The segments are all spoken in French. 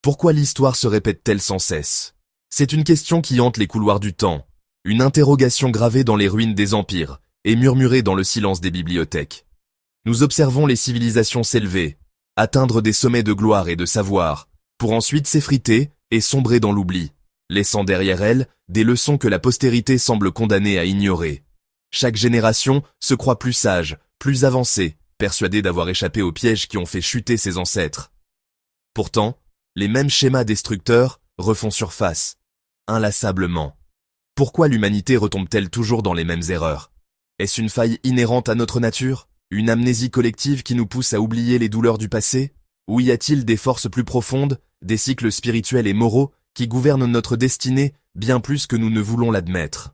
Pourquoi l'histoire se répète-t-elle sans cesse? C'est une question qui hante les couloirs du temps, une interrogation gravée dans les ruines des empires et murmurée dans le silence des bibliothèques. Nous observons les civilisations s'élever, atteindre des sommets de gloire et de savoir, pour ensuite s'effriter et sombrer dans l'oubli, laissant derrière elles des leçons que la postérité semble condamnée à ignorer. Chaque génération se croit plus sage, plus avancée, persuadée d'avoir échappé aux pièges qui ont fait chuter ses ancêtres. Pourtant, les mêmes schémas destructeurs refont surface, inlassablement. Pourquoi l'humanité retombe-t-elle toujours dans les mêmes erreurs? Est-ce une faille inhérente à notre nature? Une amnésie collective qui nous pousse à oublier les douleurs du passé? Ou y a-t-il des forces plus profondes, des cycles spirituels et moraux qui gouvernent notre destinée bien plus que nous ne voulons l'admettre?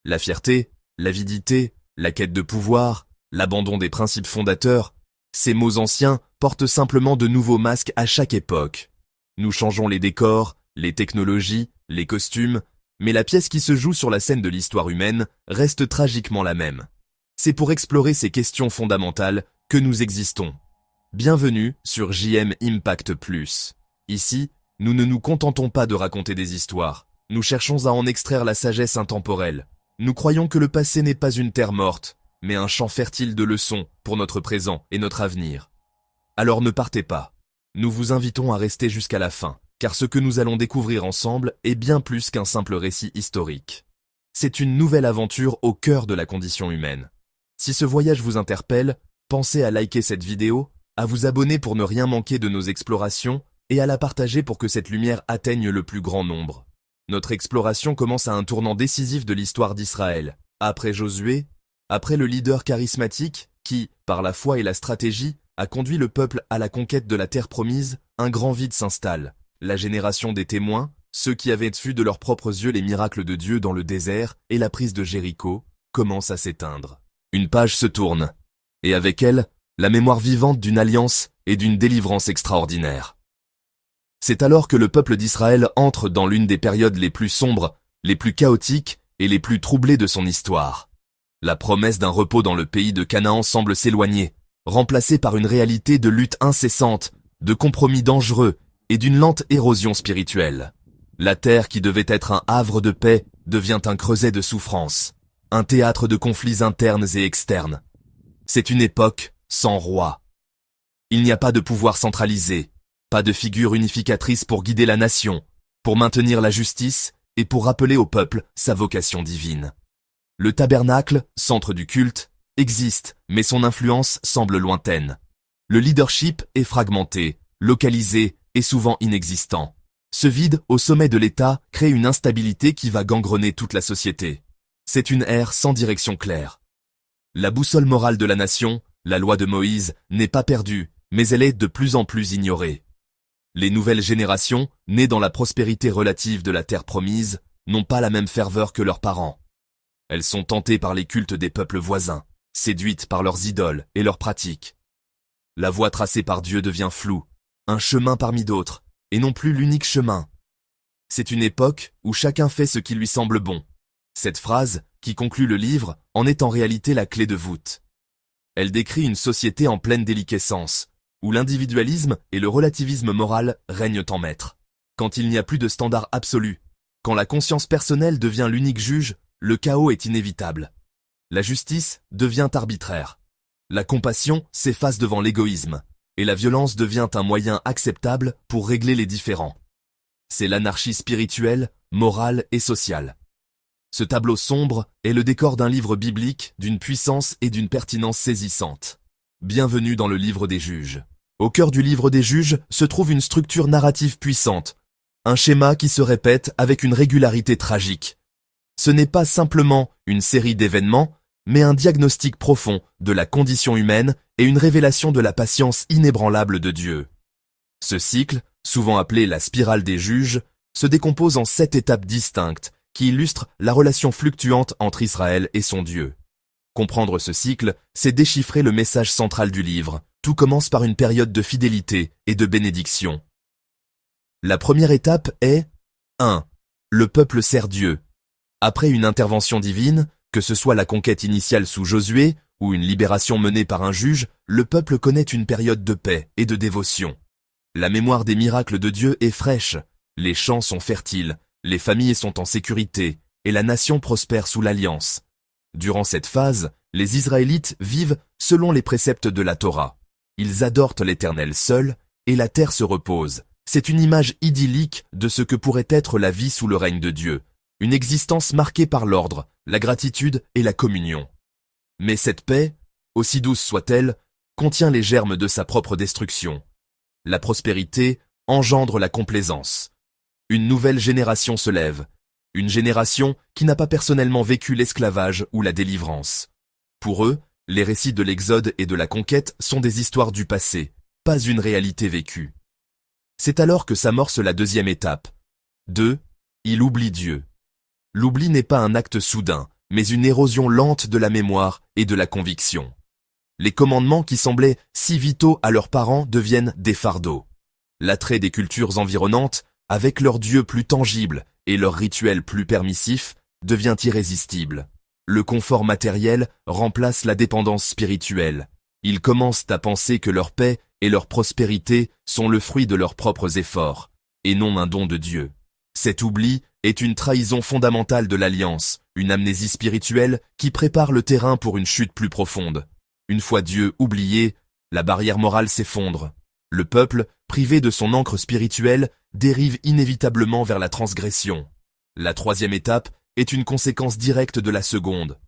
La fierté, l'avidité, la quête de pouvoir, l'abandon des principes fondateurs, ces mots anciens portent simplement de nouveaux masques à chaque époque. Nous changeons les décors, les technologies, les costumes, mais la pièce qui se joue sur la scène de l'histoire humaine reste tragiquement la même. C'est pour explorer ces questions fondamentales que nous existons. Bienvenue sur JM Impact Plus. Ici, nous ne nous contentons pas de raconter des histoires, nous cherchons à en extraire la sagesse intemporelle. Nous croyons que le passé n'est pas une terre morte, mais un champ fertile de leçons pour notre présent et notre avenir. Alors ne partez pas. Nous vous invitons à rester jusqu'à la fin, car ce que nous allons découvrir ensemble est bien plus qu'un simple récit historique. C'est une nouvelle aventure au cœur de la condition humaine. Si ce voyage vous interpelle, pensez à liker cette vidéo, à vous abonner pour ne rien manquer de nos explorations et à la partager pour que cette lumière atteigne le plus grand nombre. Notre exploration commence à un tournant décisif de l'histoire d'Israël. Après Josué, après le leader charismatique qui, par la foi et la stratégie, a conduit le peuple à la conquête de la terre promise, un grand vide s'installe. La génération des témoins, ceux qui avaient vu de leurs propres yeux les miracles de Dieu dans le désert et la prise de Jéricho, commence à s'éteindre. Une page se tourne, et avec elle, la mémoire vivante d'une alliance et d'une délivrance extraordinaire. C'est alors que le peuple d'Israël entre dans l'une des périodes les plus sombres, les plus chaotiques et les plus troublées de son histoire. La promesse d'un repos dans le pays de Canaan semble s'éloigner, remplacée par une réalité de lutte incessante, de compromis dangereux et d'une lente érosion spirituelle. La terre qui devait être un havre de paix devient un creuset de souffrance, un théâtre de conflits internes et externes. C'est une époque sans roi. Il n'y a pas de pouvoir centralisé, pas de figure unificatrice pour guider la nation, pour maintenir la justice et pour rappeler au peuple sa vocation divine. Le tabernacle, centre du culte, existe, mais son influence semble lointaine. Le leadership est fragmenté, localisé et souvent inexistant. Ce vide au sommet de l'État crée une instabilité qui va gangrener toute la société. C'est une ère sans direction claire. La boussole morale de la nation, la loi de Moïse, n'est pas perdue, mais elle est de plus en plus ignorée. Les nouvelles générations, nées dans la prospérité relative de la terre promise, n'ont pas la même ferveur que leurs parents. Elles sont tentées par les cultes des peuples voisins, séduites par leurs idoles et leurs pratiques. La voie tracée par Dieu devient floue, un chemin parmi d'autres, et non plus l'unique chemin. C'est une époque où chacun fait ce qui lui semble bon. Cette phrase, qui conclut le livre, en est en réalité la clé de voûte. Elle décrit une société en pleine déliquescence, où l'individualisme et le relativisme moral règnent en maître. Quand il n'y a plus de standard absolu, quand la conscience personnelle devient l'unique juge, le chaos est inévitable. La justice devient arbitraire. La compassion s'efface devant l'égoïsme, et la violence devient un moyen acceptable pour régler les différends. C'est l'anarchie spirituelle, morale et sociale. Ce tableau sombre est le décor d'un livre biblique d'une puissance et d'une pertinence saisissantes. Bienvenue dans le livre des juges. Au cœur du livre des juges se trouve une structure narrative puissante, un schéma qui se répète avec une régularité tragique. Ce n'est pas simplement une série d'événements, mais un diagnostic profond de la condition humaine et une révélation de la patience inébranlable de Dieu. Ce cycle, souvent appelé la spirale des juges, se décompose en 7 étapes distinctes qui illustrent la relation fluctuante entre Israël et son Dieu. Comprendre ce cycle, c'est déchiffrer le message central du livre. Tout commence par une période de fidélité et de bénédiction. La première étape est 1. Le peuple sert Dieu. Après une intervention divine, que ce soit la conquête initiale sous Josué ou une libération menée par un juge, le peuple connaît une période de paix et de dévotion. La mémoire des miracles de Dieu est fraîche, les champs sont fertiles, les familles sont en sécurité, et la nation prospère sous l'alliance. Durant cette phase, les Israélites vivent selon les préceptes de la Torah. Ils adorent l'Éternel seul, et la terre se repose. C'est une image idyllique de ce que pourrait être la vie sous le règne de Dieu, une existence marquée par l'ordre, la gratitude et la communion. Mais cette paix, aussi douce soit-elle, contient les germes de sa propre destruction. La prospérité engendre la complaisance. Une nouvelle génération se lève, une génération qui n'a pas personnellement vécu l'esclavage ou la délivrance. Pour eux, les récits de l'Exode et de la conquête sont des histoires du passé, pas une réalité vécue. C'est alors que s'amorce la deuxième étape. 2. Il oublie Dieu. L'oubli n'est pas un acte soudain, mais une érosion lente de la mémoire et de la conviction. Les commandements qui semblaient si vitaux à leurs parents deviennent des fardeaux. L'attrait des cultures environnantes, avec leurs dieux plus tangibles et leurs rituels plus permissifs, devient irrésistible. Le confort matériel remplace la dépendance spirituelle. Ils commencent à penser que leur paix et leur prospérité sont le fruit de leurs propres efforts, et non un don de Dieu. Cet oubli est une trahison fondamentale de l'alliance, une amnésie spirituelle qui prépare le terrain pour une chute plus profonde. Une fois Dieu oublié, la barrière morale s'effondre. Le peuple, privé de son ancre spirituelle, dérive inévitablement vers la transgression. La troisième étape est une conséquence directe de la seconde.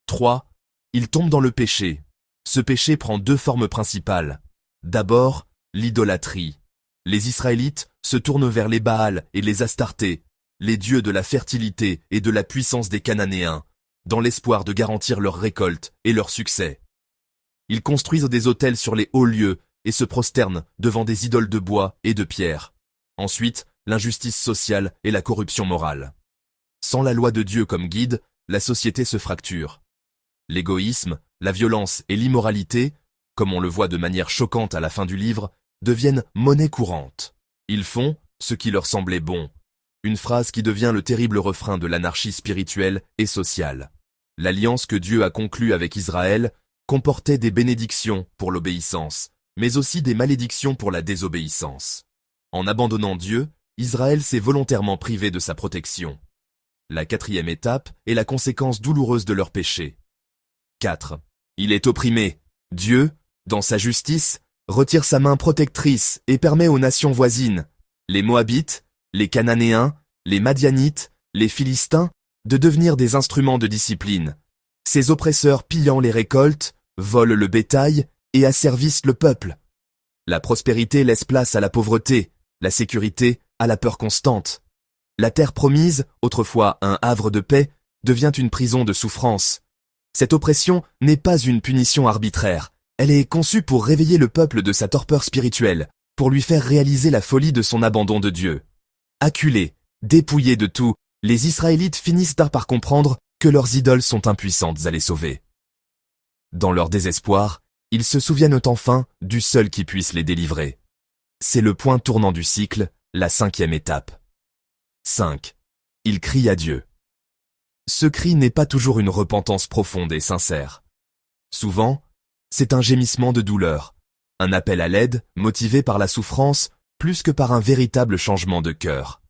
3. Il tombe dans le péché. Ce péché prend deux formes principales. D'abord, l'idolâtrie. Les Israélites se tournent vers les Baals et les Astartés, les dieux de la fertilité et de la puissance des Cananéens, dans l'espoir de garantir leur récolte et leur succès. Ils construisent des autels sur les hauts lieux et se prosternent devant des idoles de bois et de pierre. Ensuite, l'injustice sociale et la corruption morale. Sans la loi de Dieu comme guide, la société se fracture. L'égoïsme, la violence et l'immoralité, comme on le voit de manière choquante à la fin du livre, deviennent monnaie courante. Ils font ce qui leur semblait bon. Une phrase qui devient le terrible refrain de l'anarchie spirituelle et sociale. L'alliance que Dieu a conclue avec Israël comportait des bénédictions pour l'obéissance, mais aussi des malédictions pour la désobéissance. En abandonnant Dieu, Israël s'est volontairement privé de sa protection. La quatrième étape est la conséquence douloureuse de leur péché. 4. Il est opprimé. Dieu, dans sa justice, retire sa main protectrice et permet aux nations voisines, les Moabites, les Cananéens, les Madianites, les Philistins, de devenir des instruments de discipline. Ces oppresseurs pillant les récoltes, volent le bétail et asservissent le peuple. La prospérité laisse place à la pauvreté, la sécurité à la peur constante. La terre promise, autrefois un havre de paix, devient une prison de souffrance. Cette oppression n'est pas une punition arbitraire. Elle est conçue pour réveiller le peuple de sa torpeur spirituelle, pour lui faire réaliser la folie de son abandon de Dieu. Acculés, dépouillés de tout, les Israélites finissent par comprendre que leurs idoles sont impuissantes à les sauver. Dans leur désespoir, ils se souviennent enfin du seul qui puisse les délivrer. C'est le point tournant du cycle, la cinquième étape. 5. Ils crient à Dieu. Ce cri n'est pas toujours une repentance profonde et sincère. Souvent, c'est un gémissement de douleur, un appel à l'aide motivé par la souffrance plus que par un véritable changement de cœur.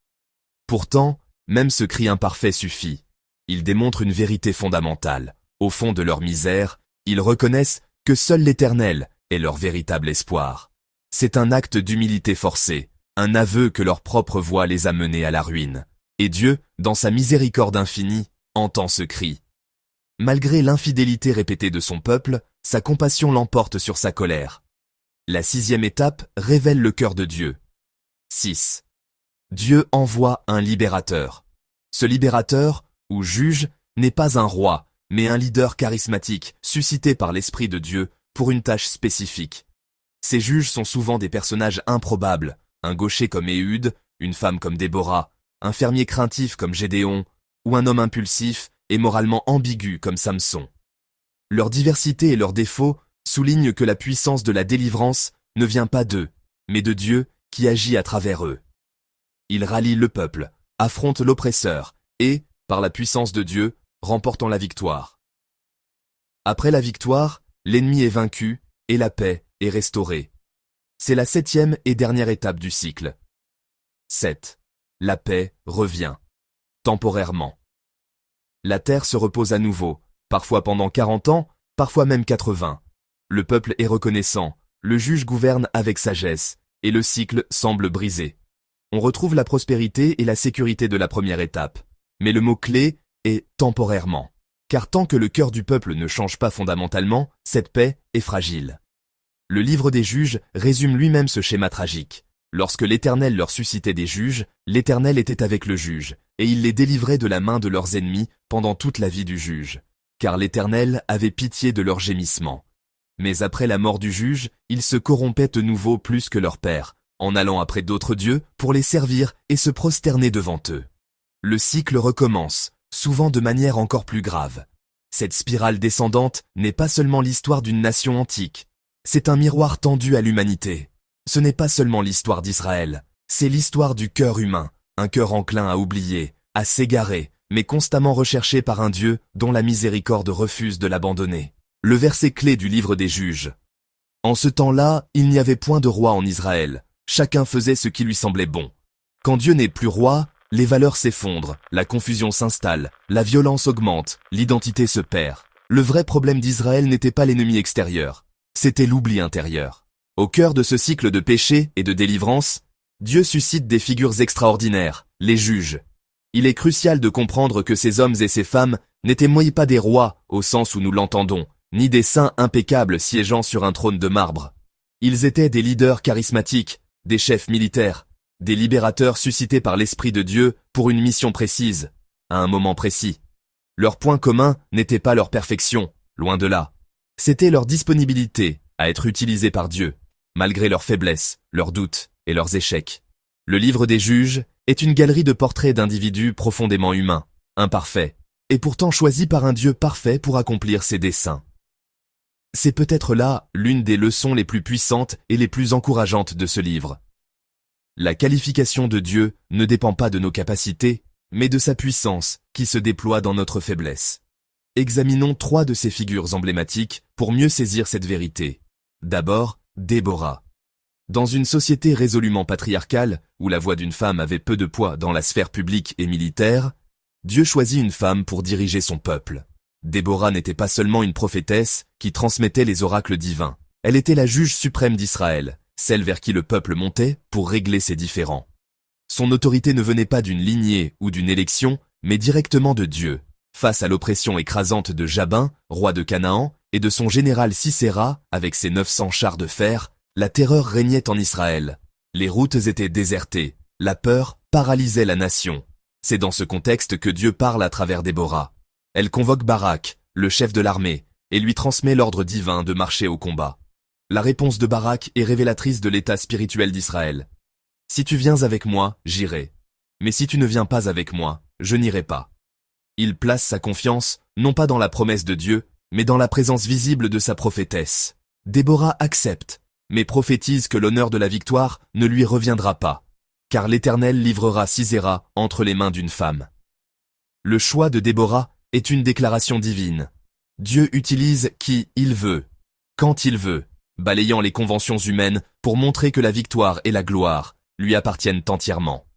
Pourtant, même ce cri imparfait suffit. Il démontre une vérité fondamentale. Au fond de leur misère, ils reconnaissent que seul l'Éternel est leur véritable espoir. C'est un acte d'humilité forcée, un aveu que leur propre voie les a menés à la ruine. Et Dieu, dans sa miséricorde infinie, entend ce cri. Malgré l'infidélité répétée de son peuple, sa compassion l'emporte sur sa colère. La sixième étape révèle le cœur de Dieu. 6. Dieu envoie un libérateur. Ce libérateur, ou juge, n'est pas un roi, mais un leader charismatique, suscité par l'Esprit de Dieu pour une tâche spécifique. Ces juges sont souvent des personnages improbables, un gaucher comme Éhud, une femme comme Déborah, un fermier craintif comme Gédéon, ou un homme impulsif et moralement ambigu comme Samson. Leur diversité et leurs défauts soulignent que la puissance de la délivrance ne vient pas d'eux, mais de Dieu qui agit à travers eux. Ils rallient le peuple, affrontent l'oppresseur et, par la puissance de Dieu, remportent la victoire. Après la victoire, l'ennemi est vaincu et la paix est restaurée. C'est la 7e et dernière étape du cycle. 7. La paix revient. Temporairement. La terre se repose à nouveau, parfois pendant 40 ans, parfois même 80. Le peuple est reconnaissant, le juge gouverne avec sagesse, et le cycle semble brisé. On retrouve la prospérité et la sécurité de la première étape. Mais le mot-clé est « temporairement ». Car tant que le cœur du peuple ne change pas fondamentalement, cette paix est fragile. Le livre des juges résume lui-même ce schéma tragique. Lorsque l'Éternel leur suscitait des juges, l'Éternel était avec le juge, et il les délivrait de la main de leurs ennemis pendant toute la vie du juge. Car l'Éternel avait pitié de leurs gémissements. Mais après la mort du juge, ils se corrompaient de nouveau plus que leur père, en allant après d'autres dieux pour les servir et se prosterner devant eux. Le cycle recommence, souvent de manière encore plus grave. Cette spirale descendante n'est pas seulement l'histoire d'une nation antique, c'est un miroir tendu à l'humanité. Ce n'est pas seulement l'histoire d'Israël, c'est l'histoire du cœur humain, un cœur enclin à oublier, à s'égarer, mais constamment recherché par un Dieu dont la miséricorde refuse de l'abandonner. Le verset clé du livre des juges. En ce temps-là, il n'y avait point de roi en Israël, chacun faisait ce qui lui semblait bon. Quand Dieu n'est plus roi, les valeurs s'effondrent, la confusion s'installe, la violence augmente, l'identité se perd. Le vrai problème d'Israël n'était pas l'ennemi extérieur, c'était l'oubli intérieur. Au cœur de ce cycle de péché et de délivrance, Dieu suscite des figures extraordinaires, les juges. Il est crucial de comprendre que ces hommes et ces femmes n'étaient pas des rois au sens où nous l'entendons, ni des saints impeccables siégeant sur un trône de marbre. Ils étaient des leaders charismatiques, des chefs militaires, des libérateurs suscités par l'Esprit de Dieu pour une mission précise, à un moment précis. Leur point commun n'était pas leur perfection, loin de là. C'était leur disponibilité à être utilisés par Dieu, malgré leurs faiblesses, leurs doutes et leurs échecs. Le livre des juges est une galerie de portraits d'individus profondément humains, imparfaits, et pourtant choisis par un Dieu parfait pour accomplir ses desseins. C'est peut-être là l'une des leçons les plus puissantes et les plus encourageantes de ce livre. La qualification de Dieu ne dépend pas de nos capacités, mais de sa puissance qui se déploie dans notre faiblesse. Examinons 3 de ces figures emblématiques pour mieux saisir cette vérité. D'abord, Déborah. Dans une société résolument patriarcale, où la voix d'une femme avait peu de poids dans la sphère publique et militaire, Dieu choisit une femme pour diriger son peuple. Déborah n'était pas seulement une prophétesse qui transmettait les oracles divins. Elle était la juge suprême d'Israël, celle vers qui le peuple montait pour régler ses différends. Son autorité ne venait pas d'une lignée ou d'une élection, mais directement de Dieu. Face à l'oppression écrasante de Jabin, roi de Canaan, et de son général Sisera, avec ses 900 chars de fer, la terreur régnait en Israël. Les routes étaient désertées, la peur paralysait la nation. C'est dans ce contexte que Dieu parle à travers Déborah. Elle convoque Barak, le chef de l'armée, et lui transmet l'ordre divin de marcher au combat. La réponse de Barak est révélatrice de l'état spirituel d'Israël. « Si tu viens avec moi, j'irai. Mais si tu ne viens pas avec moi, je n'irai pas. » Il place sa confiance, non pas dans la promesse de Dieu, mais dans la présence visible de sa prophétesse. Déborah accepte, mais prophétise que l'honneur de la victoire ne lui reviendra pas, car l'Éternel livrera Sisera entre les mains d'une femme. Le choix de Déborah est une déclaration divine. Dieu utilise qui il veut, quand il veut, balayant les conventions humaines pour montrer que la victoire et la gloire lui appartiennent entièrement.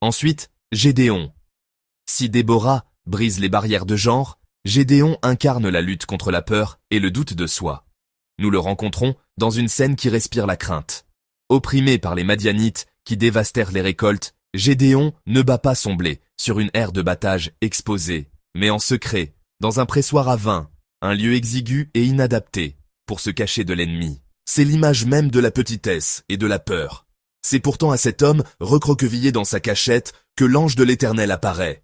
Ensuite, Gédéon. Si Déborah brise les barrières de genre, Gédéon incarne la lutte contre la peur et le doute de soi. Nous le rencontrons dans une scène qui respire la crainte. Opprimé par les Madianites qui dévastèrent les récoltes, Gédéon ne bat pas son blé sur une aire de battage exposée, mais en secret, dans un pressoir à vin, un lieu exigu et inadapté, pour se cacher de l'ennemi. C'est l'image même de la petitesse et de la peur. C'est pourtant à cet homme, recroquevillé dans sa cachette, que l'ange de l'Éternel apparaît.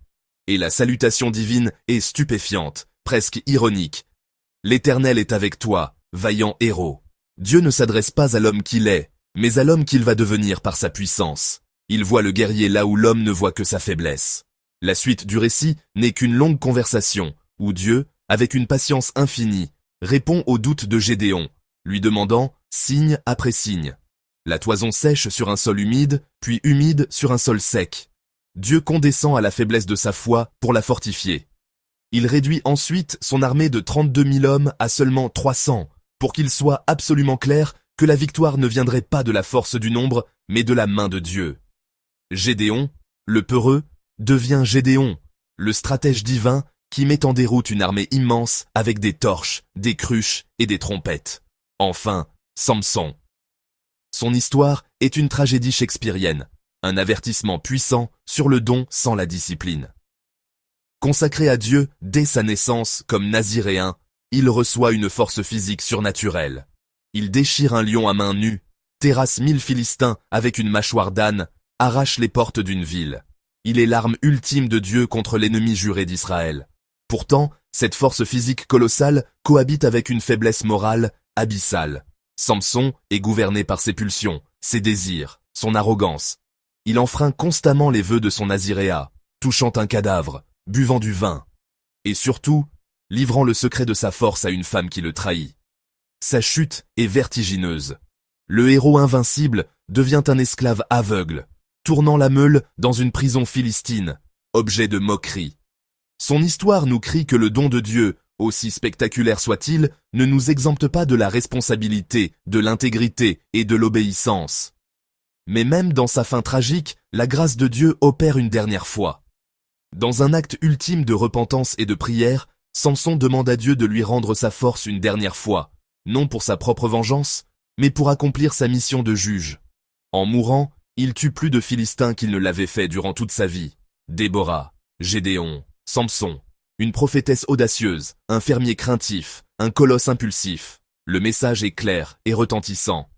Et la salutation divine est stupéfiante, presque ironique. L'Éternel est avec toi, vaillant héros. Dieu ne s'adresse pas à l'homme qu'il est, mais à l'homme qu'il va devenir par sa puissance. Il voit le guerrier là où l'homme ne voit que sa faiblesse. La suite du récit n'est qu'une longue conversation, où Dieu, avec une patience infinie, répond aux doutes de Gédéon, lui demandant signe après signe. La toison sèche sur un sol humide, puis humide sur un sol sec. Dieu condescend à la faiblesse de sa foi pour la fortifier. Il réduit ensuite son armée de 32 000 hommes à seulement 300, pour qu'il soit absolument clair que la victoire ne viendrait pas de la force du nombre, mais de la main de Dieu. Gédéon, le peureux, devient Gédéon, le stratège divin qui met en déroute une armée immense avec des torches, des cruches et des trompettes. Enfin, Samson. Son histoire est une tragédie shakespearienne, un avertissement puissant sur le don sans la discipline. Consacré à Dieu dès sa naissance comme naziréen, il reçoit une force physique surnaturelle. Il déchire un lion à main nue, terrasse 1000 Philistins avec une mâchoire d'âne, arrache les portes d'une ville. Il est l'arme ultime de Dieu contre l'ennemi juré d'Israël. Pourtant, cette force physique colossale cohabite avec une faiblesse morale abyssale. Samson est gouverné par ses pulsions, ses désirs, son arrogance. Il enfreint constamment les vœux de son naziréat, touchant un cadavre, buvant du vin. Et surtout, livrant le secret de sa force à une femme qui le trahit. Sa chute est vertigineuse. Le héros invincible devient un esclave aveugle, tournant la meule dans une prison philistine, objet de moquerie. Son histoire nous crie que le don de Dieu, aussi spectaculaire soit-il, ne nous exempte pas de la responsabilité, de l'intégrité et de l'obéissance. Mais même dans sa fin tragique, la grâce de Dieu opère une dernière fois. Dans un acte ultime de repentance et de prière, Samson demande à Dieu de lui rendre sa force une dernière fois, non pour sa propre vengeance, mais pour accomplir sa mission de juge. En mourant, il tue plus de Philistins qu'il ne l'avait fait durant toute sa vie. Déborah, Gédéon, Samson, une prophétesse audacieuse, un fermier craintif, un colosse impulsif. Le message est clair et retentissant.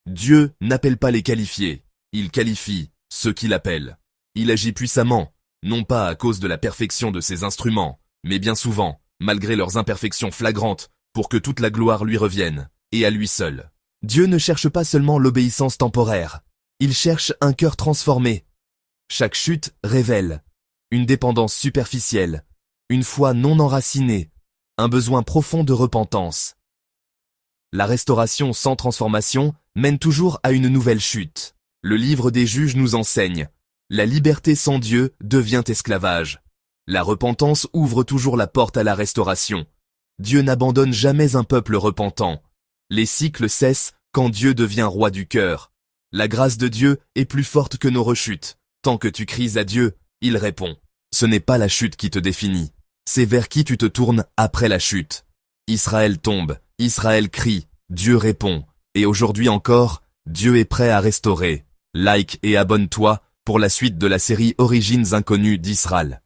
Dieu n'appelle pas les qualifiés, il qualifie ceux qui l'appellent. Il agit puissamment, non pas à cause de la perfection de ses instruments, mais bien souvent, malgré leurs imperfections flagrantes, pour que toute la gloire lui revienne, et à lui seul. Dieu ne cherche pas seulement l'obéissance temporaire, il cherche un cœur transformé. Chaque chute révèle une dépendance superficielle, une foi non enracinée, un besoin profond de repentance. La restauration sans transformation mène toujours à une nouvelle chute. Le livre des Juges nous enseigne. La liberté sans Dieu devient esclavage. La repentance ouvre toujours la porte à la restauration. Dieu n'abandonne jamais un peuple repentant. Les cycles cessent quand Dieu devient roi du cœur. La grâce de Dieu est plus forte que nos rechutes. Tant que tu cries à Dieu, il répond. Ce n'est pas la chute qui te définit. C'est vers qui tu te tournes après la chute. Israël tombe, Israël crie, Dieu répond. Et aujourd'hui encore, Dieu est prêt à restaurer. Like et abonne-toi pour la suite de la série Origines inconnues d'Israël.